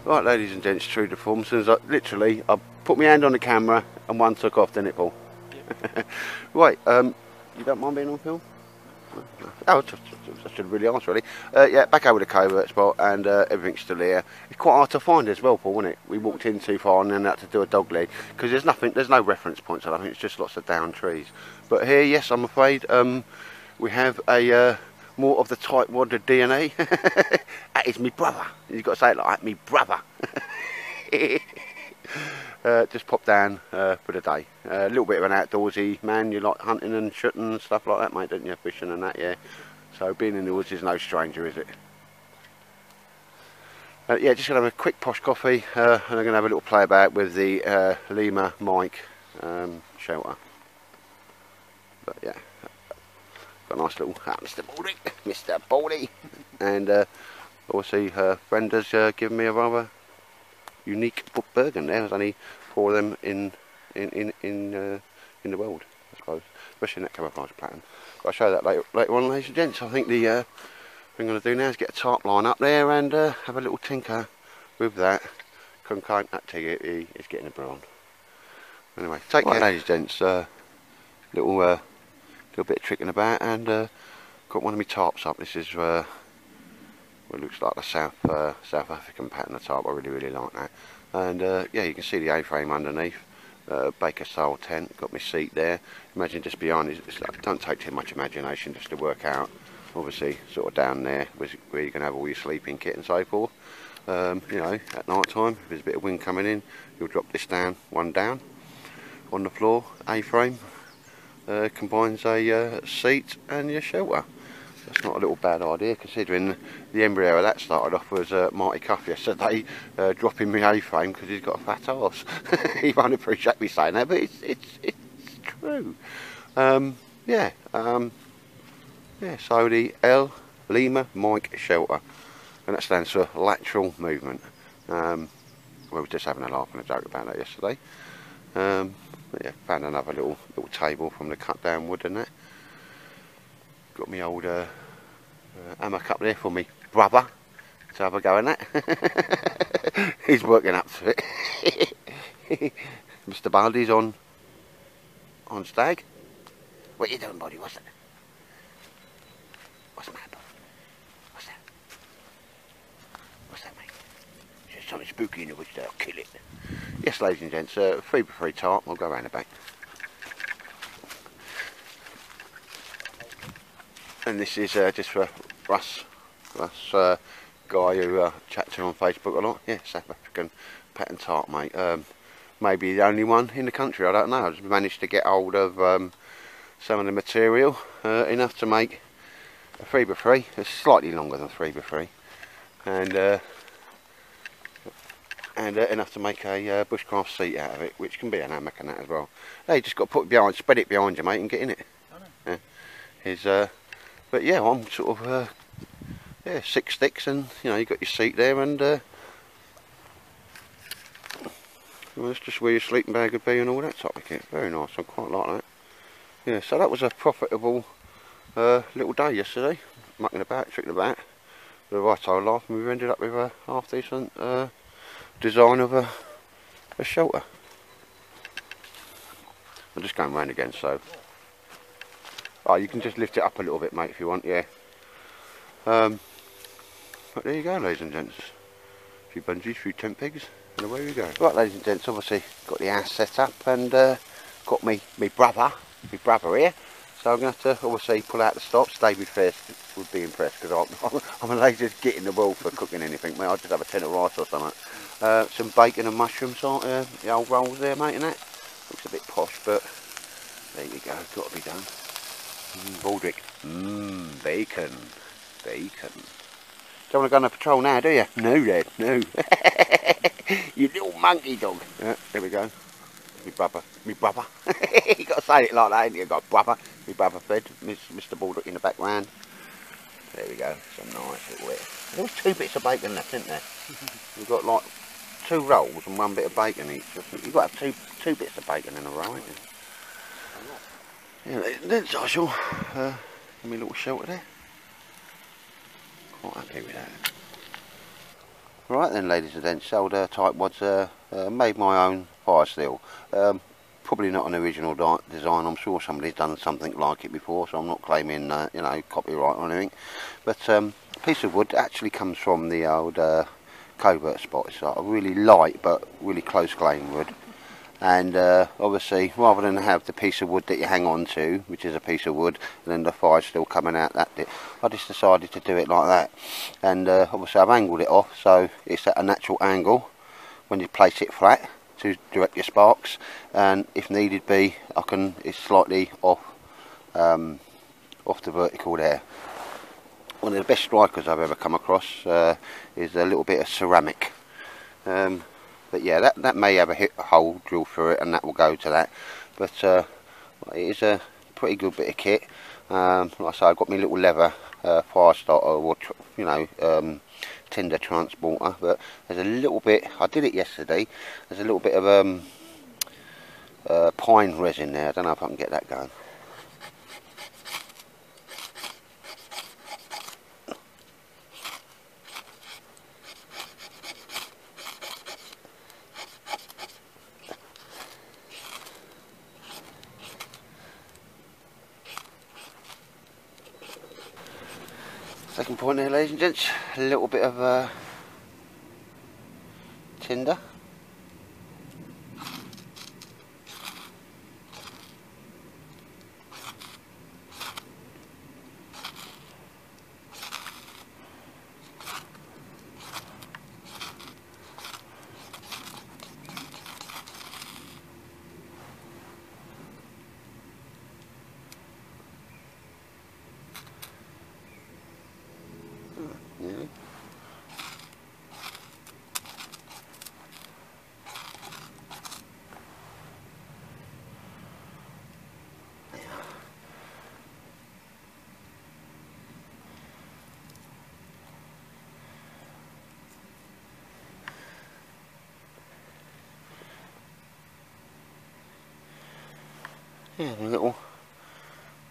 Right, ladies and gents, true to form, since literally I put my hand on the camera and one took off, didn't it, Paul? Yep. Right, you don't mind being on film? Oh, I should really ask, really. Yeah, back over the covert spot, and everything's still here. It's quite hard to find as well, Paul, isn't it? We walked in too far and then had to do a dog leg because there's no reference points. I think it's just lots of down trees. But here, yes, I'm afraid we have a more of the Tightwad DNA. That is me brother. You've got to say it like that, me brother. Just popped down for the day. A little bit of an outdoorsy man. You like hunting and shooting and stuff like that, mate, don't you? Fishing and that, yeah. So being in the woods is no stranger, is it? Yeah, just gonna have a quick posh coffee, and I'm gonna have a little play about with the Lima mic shelter. But yeah, got a nice little Mr. Baldy, and obviously Brenda's given me a rather unique Burgen there. There's only 4 of them in the world, I suppose, especially in that camouflage pattern. But I'll show that later on, ladies and gents. I think the thing I'm going to do now is get a tarp line up there and have a little tinker with that. Couldn't count that ticket, he's getting a brew on. Anyway, take care, ladies and gents. Little bit of tricking about, and got one of my tarps up. This is what looks like the South African pattern of tarp. I really like that. And yeah, you can see the A-frame underneath. Baker style tent. Got my seat there. Imagine just behind it. Don't take too much imagination just to work out. Obviously, sort of down there where you can have all your sleeping kit and so forth. You know, at night time, if there's a bit of wind coming in, you'll drop this one down on the floor. A-frame combines a seat and your shelter. That's not a little bad idea, considering the embryo of that started off was Marty Cuff yesterday, dropping me A-frame because he's got a fat arse. He won't appreciate me saying that, but it's true. Yeah, so the L Lima mic shelter, and that stands for lateral movement. We were just having a laugh and a joke about that yesterday. But yeah, found another little table from the cut down wood and that. Got my old hammock up there for me brother to have a go in that. He's working up to it. Mr. Baldy's on stag. What are you doing, buddy? What's that? What's the matter? What's that? What's that, mate? There's something spooky in the woods there. I'll kill it. Yes, ladies and gents, 3x3 tarp. I'll go around the back. And this is just for Russ guy who chat to on Facebook a lot. Yeah, South African pattern tarp, mate. Maybe the only one in the country, I don't know. I just managed to get hold of some of the material enough to make a 3x3. It's slightly longer than 3x3, and enough to make a bushcraft seat out of it, which can be an hammock and that as well. Hey, you just got to put it behind, spread it behind you, mate, and get in it. I know. But yeah, I'm sort of yeah, 6 sticks, and you know, you got your seat there, and well, it's just where your sleeping bag would be and all that type of kit. Very nice. I quite like that. Yeah, so that was a profitable little day yesterday, mucking about, tricking about, with a right old laugh, and we've ended up with a half decent design of a shelter. I'm just going round again, so. Oh, you can just lift it up a little bit, mate, if you want, yeah. But there you go, ladies and gents. A few bungees, a few tent pegs, and away we go. Right, ladies and gents, obviously got the house set up, and got me brother here. So I'm going to have to obviously pull out the stops. David first would be impressed, because I'm a lazy to get in the world for cooking anything, mate. I'll just have a tin of rice or something. Some bacon and mushrooms, the old rolls there, mate, and that. Looks a bit posh, but there you go, got to be done. Baldrick. Bacon. Don't want to go on a patrol now, do you? No, Dad, no. You little monkey dog. Yeah, there we go. Me brother. You got to say it like that, ain't you? Got brother. Me brother fed. Mr. Baldrick in the background. There we go. Some nice little bit. There was 2 bits of bacon left, isn't there? We've got like 2 rolls and 1 bit of bacon each. You've got to have two bits of bacon in a row, ain't you? Yeah, that's I shall give me a little shelter there. Quite happy with that. Right then, ladies and gents, old Tightwad's made my own fire steel. Probably not an original design. I'm sure somebody's done something like it before, so I'm not claiming you know, copyright or anything. But a piece of wood actually comes from the old covert spot. It's like a really light but really close grain wood. And obviously, rather than have the piece of wood that you hang on to, which is a piece of wood, and then the fire still coming out that bit, I just decided to do it like that. And obviously I've angled it off so it's at a natural angle when you place it flat to direct your sparks, and if needed be, it's slightly off the vertical there. One of the best strikers I've ever come across is a little bit of ceramic. But yeah, that may have a hole drilled through it, and that will go to that. But it is a pretty good bit of kit. Like I say, I've got my little leather fire starter, or you know, tinder transporter. But there's a little bit. I did it yesterday. There's a little bit of pine resin there. I don't know if I can get that going. Second point there, ladies and gents, a little bit of tinder. Yeah. Yeah, a little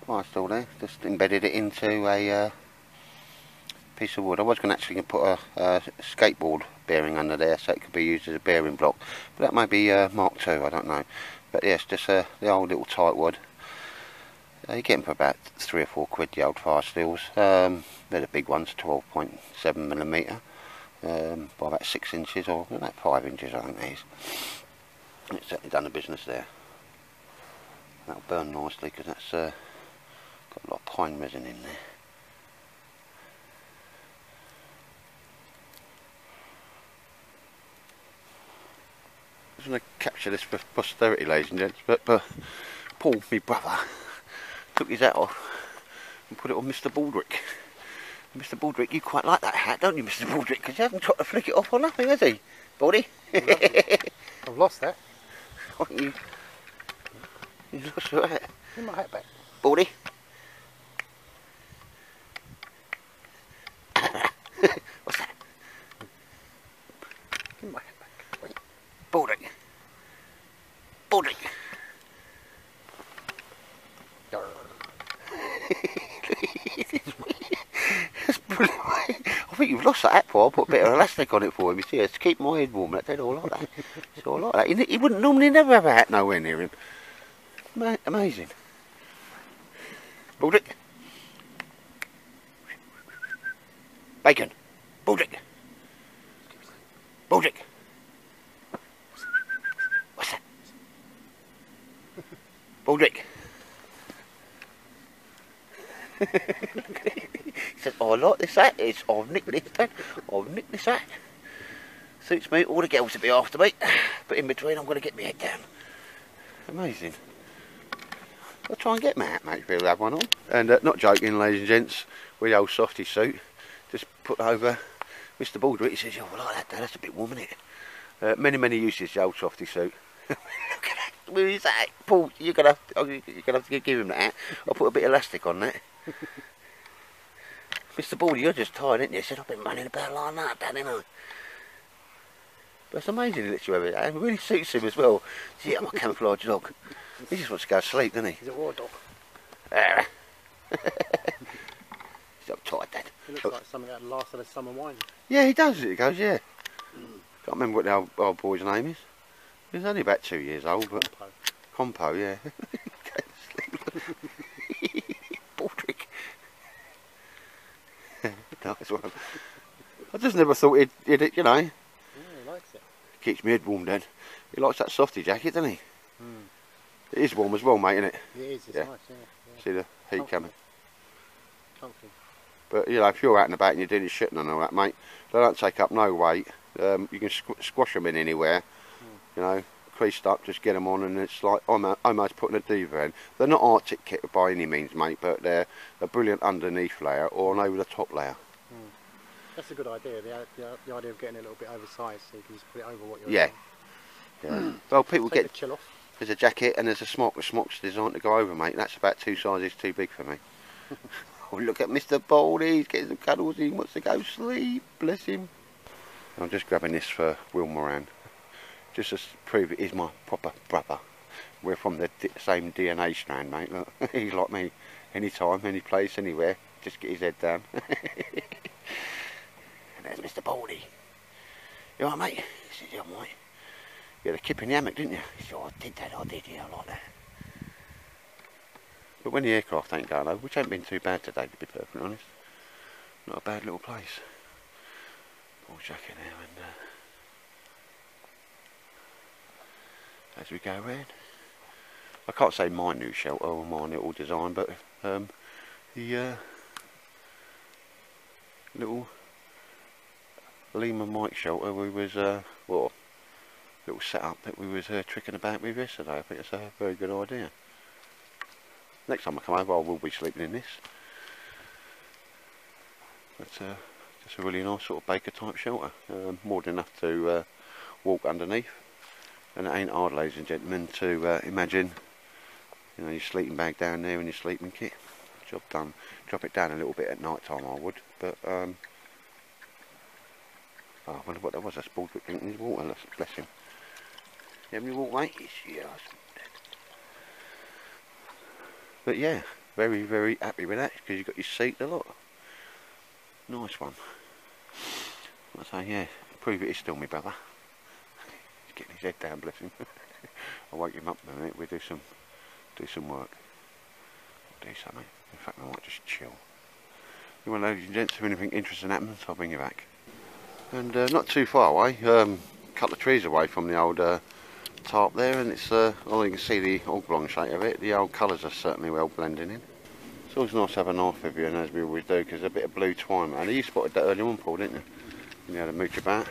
fire still there. Just embedded it into a piece of wood. I was going to actually put a skateboard bearing under there so it could be used as a bearing block, but that might be Mark II, I don't know. But yes, just the old little Tightwad. You get them for about £3 or £4, the old fire steels. They're the big ones, 12.7mm by about 6 inches, or about 5 inches I think these. It's certainly done the business there. That'll burn nicely because that's got a lot of pine resin in there. I just want to capture this for posterity, ladies and gents, but Paul, my brother, took his hat off and put it on Mr. Baldrick. Mr. Baldrick, you quite like that hat, don't you, Mr. Baldrick? Because you haven't tried to flick it off or nothing, has he, Baldy? I've lost that. You lost your hat. Give my hat back. Baldy? What's that? Give my hat back. Wait. Baldrick. Baldrick. That's brilliant. I think you've lost that hat, Paul. I put a bit of elastic on it for him. You see, to keep my head warm. That's all like that. It's all like that. He wouldn't normally never have a hat nowhere near him. Amazing. Baldrick. Bacon. Baldrick. Baldrick. What's that? Baldrick. He said, oh, I like this hat. I've nicked this hat. I've nicked this hat. Suits me. All the girls will be after me. But in between, I'm going to get my head down. Amazing. I'll try and get my hat, mate, if he'll have one on. And not joking, ladies and gents, with the old softy suit, just put over Mr. Baldrick. He says, oh, I like that, Dad. That's a bit warm, isn't it? Many uses, the old softy suit. Look at that. Where is that? Paul, you're gonna have to give him that hat. I'll put a bit of elastic on that. Mr. Baldy, you're just tired, aren't you? He said, I've been running about like that, Dad, ain't I? But it's amazing he lets you have it. It really suits him as well. See, I'm a camouflage dog. He just wants to go to sleep, doesn't he? He's a war dog. He's uptight, Dad. He looks like something that lasted a summer wine. Yeah, he does. It goes, yeah. can't remember what the old boy's name is. He's only about 2 years old, but Compo, yeah. Baldrick. Nice one. I just never thought he'd you know. Yeah, he likes it. Keeps my head warm then. He likes that softy jacket, doesn't he? Mm. It is warm as well, mate, isn't it? It is, it's Yeah. nice, yeah. See the heat coming. Comfy. But, you know, if you're out and about and you're doing your shitting and all that, mate, they don't take up no weight. You can squash them in anywhere. You know, creased up, just get them on, and it's like almost putting a diva in. They're not Arctic kit by any means, mate, but they're a brilliant underneath layer or an over the top layer. That's a good idea, the idea of getting it a little bit oversized so you can just put it over what you're Yeah. doing. Yeah. Well, people Take get... the chill off. There's a jacket and there's a smock. The smock's designed to go over, mate. That's about 2 sizes too big for me. Oh, look at Mr. Baldy. He's getting some cuddles. He wants to go sleep. Bless him. I'm just grabbing this for Will Moran. Just to prove it is my proper brother. We're from the same DNA strand, mate. Look, he's like me. Anytime, any place, anywhere. Just get his head down. And there's Mr. Baldy. You alright, mate? He said, yeah, I'm right. You had a kip in the hammock, didn't you? He said, oh, I did that, yeah, I like that. But when the aircraft ain't going over, which ain't been too bad today, to be perfectly honest. Not a bad little place. Ball jacket there, and as we go round. I can't say my new shelter or my little design, but the little Lima Mike shelter we was, well, little setup that we was tricking about with yesterday. I think it's a very good idea. Next time I come over I will be sleeping in this. But just a really nice sort of baker type shelter. More than enough to walk underneath. And it ain't hard, ladies and gentlemen, to imagine, you know, your sleeping bag down there and your sleeping kit. Job done. Drop it down a little bit at night time I would, but oh, I wonder what that was. That's Baldrick drinking his water, bless him. You have any water, mate? Yes. But yeah, very, very happy with that, because you've got your seat a lot. Nice one. I say, yeah, prove it is still my brother. He's getting his head down, bless him. I'll wake him up in a minute, we'll do some work. Do something. In fact, I might just chill. Well, ladies and gents, if anything interesting happens, I'll bring you back. And not too far away, a couple of trees away from the old tarp there, and it's, well, you can see the oblong shape of it. The old colours are certainly well blending in. It's always nice to have a knife with you, and as we always do, because there's a bit of blue twine, man. You spotted that early on, Paul, didn't you? When you had a mooch about.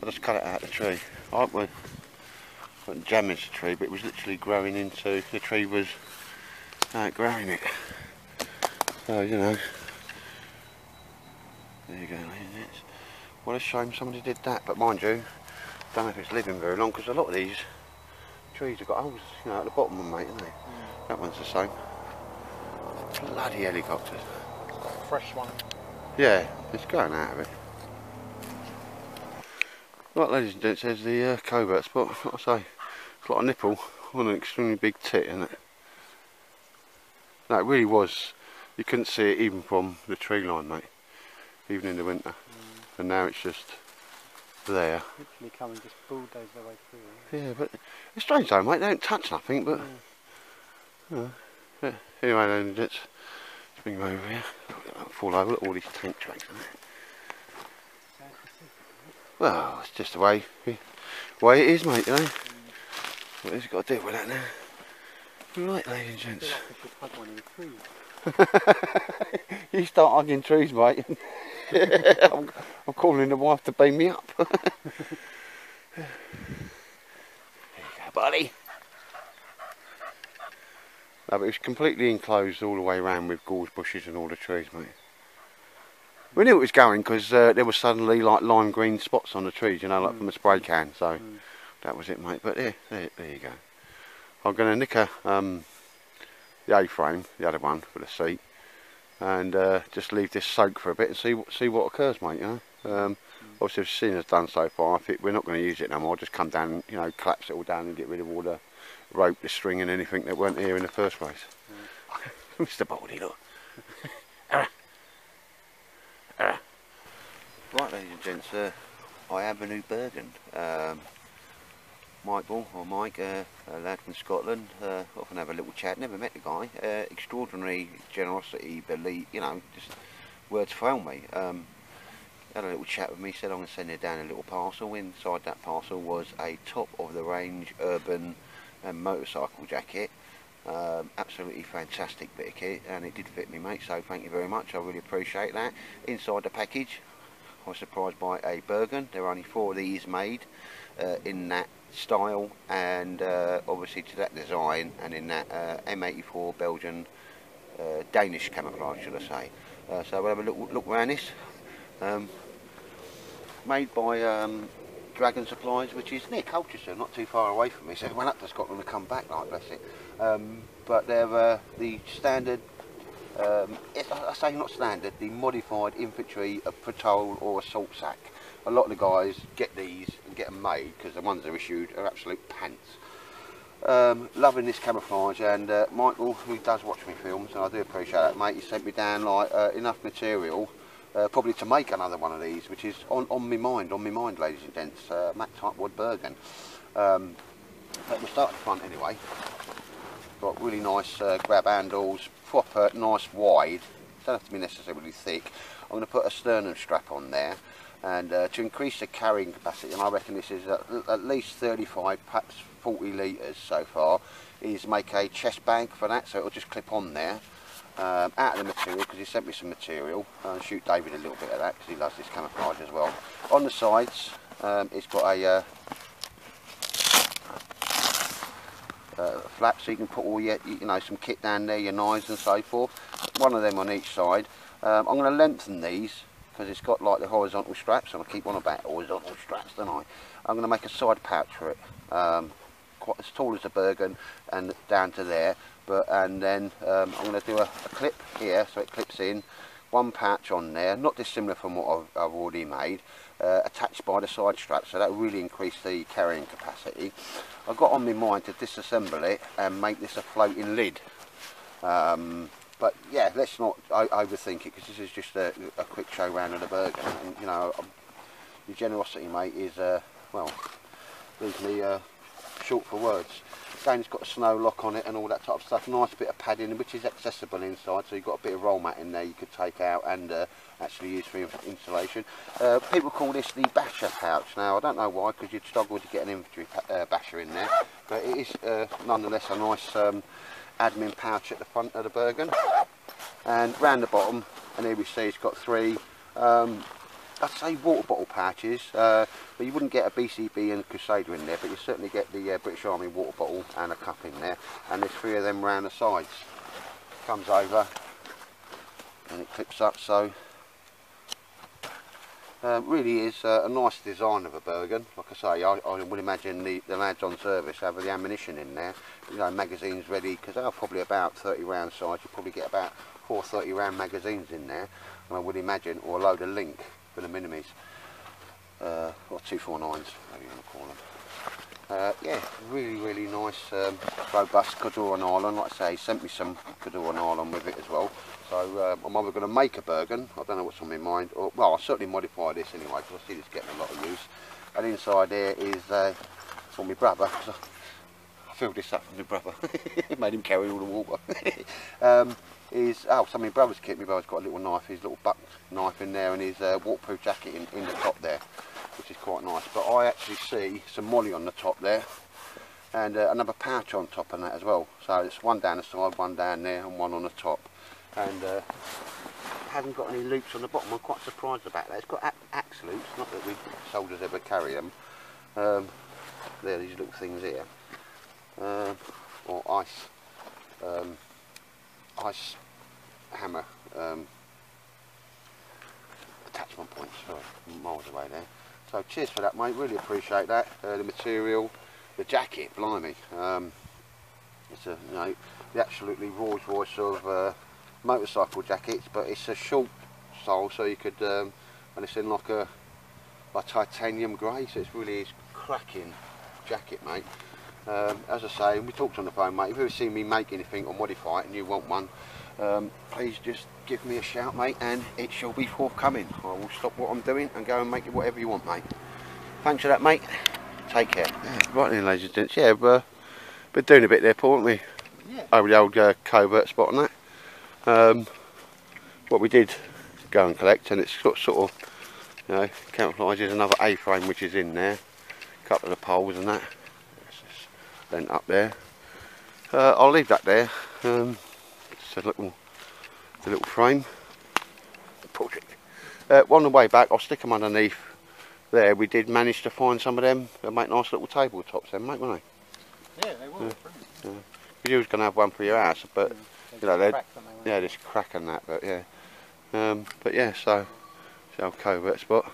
I just cut it out of the tree. I wasn't jamming the tree, but it was literally growing into, the tree was outgrowing it. So, you know. There you go, ladies and gents. What a shame somebody did that, but mind you, don't know if it's living very long, because a lot of these trees have got holes, you know, at the bottom of them, mate, haven't they? That one's the same. Bloody helicopters. It's got a fresh one. Yeah, it's going out of it. Right, ladies and gents, there's the covert spot. What I say, it's like a nipple on an extremely big tit, isn't it? No, it really was. You couldn't see it even from the tree line, mate, even in the winter. And now it's just there. Literally come and just bulldoze their way through. Yeah, but it's strange though, mate. They don't touch nothing, but yeah. Anyway, then let's bring them over here. Fall over. Look at all these tank tracks in there. Well, it's just the way it is, mate. You know. What has got to do with that now? Right, ladies and gents. Hug one in the trees. You start hugging trees, mate. I'm calling the wife to beam me up. There you go, buddy. No, but it's completely enclosed all the way around with gorse bushes and all the trees, mate. We knew it was going because there was suddenly like lime green spots on the trees, you know, like from a spray can. So that was it, mate. But there you go. I'm going to nick the A-frame, the other one for the seat, and just leave this soak for a bit and see what occurs, mate. You know, obviously, as seen as done so far, I think we're not going to use it no more. Just come down, you know, collapse it all down and get rid of all the rope, the string, and anything that weren't here in the first place. Mr. Baldy, look. Right, ladies and gents, I have a new Bergen. Michael, or Mike, a lad from Scotland, often have a little chat, never met the guy, extraordinary generosity, belief, you know, just words fail me. Had a little chat with me, said I'm going to send you down a little parcel. Inside that parcel was a top of the range urban and motorcycle jacket. Absolutely fantastic bit of kit, and it did fit me, mate, so thank you very much, I really appreciate that. Inside the package I was surprised by a Bergen. There are only 4 of these made in that style, and obviously to that design, and in that M84 Belgian Danish camouflage, should I say. So we'll have a look around this. Made by Dragon Supplies, which is near Colchester, not too far away from me, so it went up to Scotland and come back, like, bless it. But they're the standard, I say not standard, the modified infantry patrol or assault sack. A lot of the guys get these and get them made because the ones they're issued are absolute pants. Loving this camouflage, and Michael, who does watch me films, and I do appreciate that, mate, he sent me down like enough material probably to make another one of these, which is on my mind, ladies and gents. Tightwad Bruva. But we'll start at the front anyway. Got really nice grab handles, proper, nice wide, don't have to be necessarily thick. I'm going to put a sternum strap on there, and to increase the carrying capacity, and I reckon this is at least 35, perhaps 40 litres so far, is make a chest bag for that, so it'll just clip on there. Out of the material, because he sent me some material. I'll shoot David a little bit of that because he loves this camouflage as well. On the sides, it's got a flap, so you can put all your, you know, some kit down there, your knives and so forth. One of them on each side. I'm going to lengthen these because it's got like the horizontal straps, and I keep on about horizontal straps, don't I? I'm going to make a side pouch for it, quite as tall as a Bergen and down to there. And then I'm going to do a clip here, so it clips in, one patch on there, not dissimilar from what I've already made, attached by the side strap, so that will really increase the carrying capacity. I've got on my mind to disassemble it and make this a floating lid. But yeah, let's not overthink it, because this is just a quick show round of the Bergen. And you know, your generosity, mate, is well, leaves me short for words. Again, it's got a snow lock on it and all that type of stuff. Nice bit of padding, which is accessible inside, so you've got a bit of roll mat in there you could take out and actually use for insulation. People call this the basher pouch. Now, I don't know why, because you'd struggle to get an infantry basher in there, but it is nonetheless a nice admin pouch at the front of the Bergen. And round the bottom, and here we see it's got 3 I'd say water bottle pouches, but you wouldn't get a BCB and Crusader in there, but you certainly get the British Army water bottle and a cup in there, and there's 3 of them round the sides. Comes over and it clips up, so really is a nice design of a Bergen. Like I say, I would imagine the lads on service have the ammunition in there, you know, magazines ready, because they're probably about 30 round size. You probably get about 4 30 round magazines in there, and I would imagine, or a load of link for the minimies, or 249s, whatever you want to call them. Yeah, really nice, robust Cadore nylon. Like I say, he sent me some Cadore nylon with it as well. So I'm either going to make a Bergen, I don't know what's on my mind, or, well, I'll certainly modify this anyway, because I see this getting a lot of use. And inside there is for my brother, because I filled this up for my brother, made him carry all the water. Some of my brother's kit. My brother's got a little knife, his little buck knife in there, and his waterproof jacket in the top there, which is quite nice. But I actually see some molly on the top there, and another pouch on top of that as well. So it's one down the side, one down there, and one on the top. And it hasn't got any loops on the bottom. I'm quite surprised about that. It's got axe loops, not that we soldiers ever carry them. There, these little things here, or ice hammer attachment points, miles away there. So cheers for that, mate, really appreciate that. The material, the jacket, blimey, it's a, you know, the absolutely Rolls Royce of motorcycle jackets, but it's a short sole, so you could, and it's in like a titanium grey, so it's really cracking jacket, mate. As I say, we talked on the phone, mate. If you've ever seen me make anything or modify it and you want one, please just give me a shout, mate, and it shall be forthcoming. I will stop what I'm doing and go and make it whatever you want, mate. thanks for that, mate. Take care. Yeah, right then, ladies and gents. Yeah, we've been doing a bit there, Paul, haven't we? Yeah. Over the old covert spot and that. What we did go and collect, and it's sort of, you know, camouflages another A-frame which is in there. A couple of the poles and that. It's just lent up there. I'll leave that there. Just a little frame. Portrait. On the way back, I'll stick them underneath there. We did manage to find some of them. They'll make nice little tabletops then, mate, won't they? Yeah, they will. Yeah. You was going to have one for your house, but you know, they're yeah, just crack and that, but yeah. But yeah, so it's our covert spot.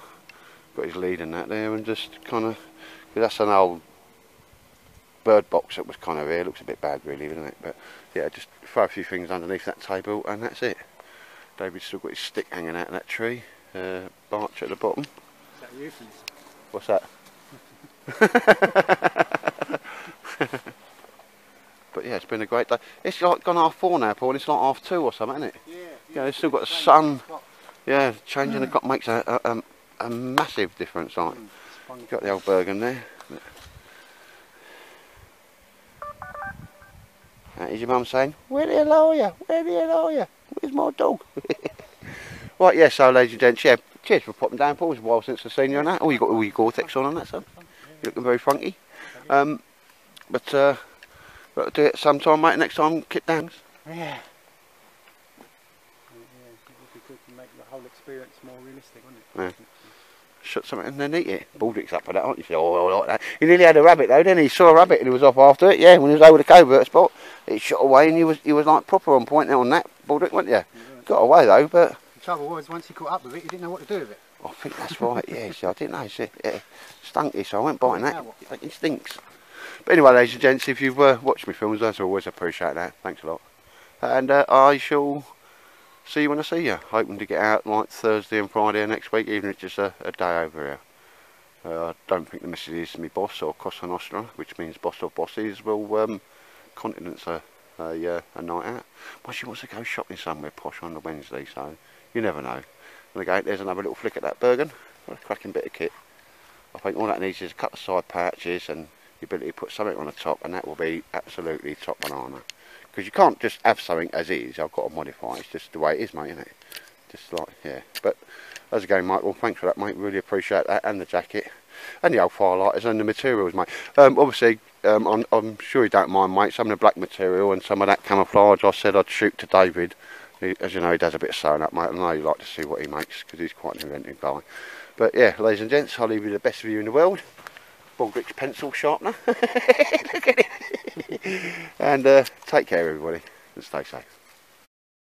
Got his lead in that there, and just kind of, that's an old bird box that was kind of here. Looks a bit bad, really, doesn't it? But yeah, just throw a few things underneath that table, and that's it. David's still got his stick hanging out of that tree. Branch at the bottom. Is that a euphemism? What's that? But yeah, it's been a great day. It's like gone 4:30 now, Paul, and it's like 2:30 or something, isn't it? Yeah. Yeah, it's still got the sun. Yeah, changing the clock makes a massive difference. Like, got the old Bergen there. Is your mum saying, "Where the hell are you? Where the hell are you? Where's my dog?" Right, yeah. So, ladies and gents, yeah. Cheers for popping down, Paul. It's a while since I've seen you on that. Oh, you got all your Gore-Tex on that, son. You're looking very funky. But we'll do it sometime, mate. Next time, kit downs. Yeah. It would be good to make the whole experience more realistic, wouldn't it? Yeah. Shut something and then eat it. Baldrick's up for that, aren't you? Oh, I like that. He nearly had a rabbit though, didn't he? He saw a rabbit and he was off after it. Yeah, when he was over the covert spot, it shot away and he was like proper on point on that. Baldrick, wasn't you? Got away though, but the trouble was, once he caught up with it, he didn't know what to do with it. I think that's right. Yeah, see, I didn't know. See, yeah, stunky, so I went biting that. It stinks. But anyway, ladies and gents, if you've watched my films, as always, I appreciate that. Thanks a lot. And I shall see you when I see you. Hoping to get out like Thursday and Friday next week, even if it's just a day over here. I don't think the missus is my boss or Cosa Nostra, which means boss of bosses will continence a night out. Well, she wants to go shopping somewhere posh on the Wednesday, so you never know. And again, there's another little flick at that Bergen. What a cracking bit of kit. I think all that needs is a couple of side pouches and the ability to put something on the top, and that will be absolutely top banana. Because you can't just have something as is. I've got to modify it. It's just the way it is, mate, isn't it? Just like, yeah. But as again, Michael, thanks for that, mate. Really appreciate that, and the jacket, and the old firelighters, and the materials, mate. Obviously, I'm sure you don't mind, mate. Some of the black material and some of that camouflage, I said I'd shoot to David. As you know, he does a bit of sewing up, mate. I know you like to see what he makes because he's quite an inventive guy. But yeah, ladies and gents, I'll leave you the best view in the world. Baldrick's pencil sharpener. Look at it. And take care, everybody, and stay safe.